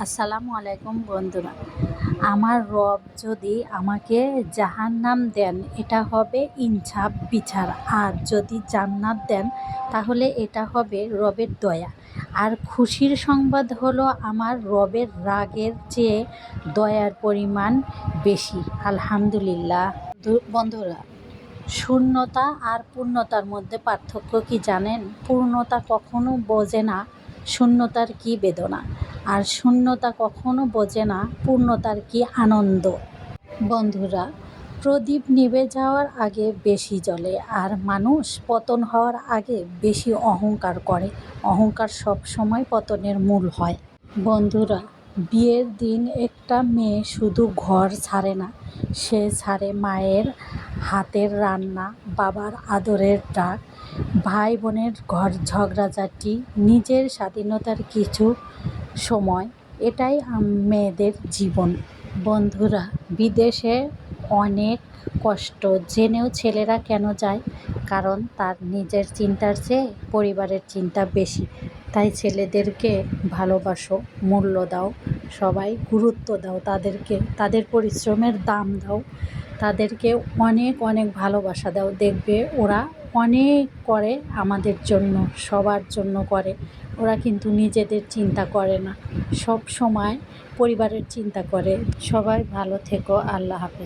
আসসালামু আলাইকুম বন্ধুরা। আমার রব যদি আমাকে জাহান্নাম দেন, এটা হবে ইনসাফ বিচার। আর যদি জান্নাত দেন, তাহলে এটা হবে রবের দয়া। আর খুশির সংবাদ হলো আমার রবের রাগের চেয়ে দয়ার পরিমাণ বেশি। আলহামদুলিল্লাহ। বন্ধুরা, শূন্যতা আর পূর্ণতার মধ্যে পার্থক্য কি জানেন? পূর্ণতা কখনো বোঝে না শূন্যতার কি বেদনা, আর শূন্যতা কখনো বোঝে না পূর্ণতার কি আনন্দ। বন্ধুরা, প্রদীপ নিভে যাওয়ার আগে বেশি জ্বলে, আর মানুষ পতন হওয়ার আগে বেশি অহংকার করে। অহংকার সব সময় পতনের মূল হয়। বন্ধুরা, বিয়ের দিন একটা মেয়ে শুধু ঘর ছাড়ে না, সে ছাড়ে মায়ের হাতের রান্না, বাবার আদরের ডাক, ভাই বোনের ঘর ঝগড়াঝাটি, নিজের স্বাধীনতার কিছু সময়। এটাই মেয়েদের জীবন। বন্ধুরা, বিদেশে অনেক কষ্ট জেনেও ছেলেরা কেন যায়? কারণ তার নিজের চিন্তার চেয়ে পরিবারের চিন্তা বেশি। তাই ছেলেদেরকে ভালোবাসো, মূল্য দাও, সবাই গুরুত্ব দাও, তাদের পরিশ্রমের দাম দাও, তাদেরকে অনেক অনেক ভালোবাসা দাও। দেখবে ওরা অনেক করে আমাদের জন্য, সবার জন্য করে। ওরা কিন্তু নিজেদের চিন্তা করে না, সব সময় পরিবারের চিন্তা করে। সবাই ভালো থেকো। আল্লাহ হাফেজ।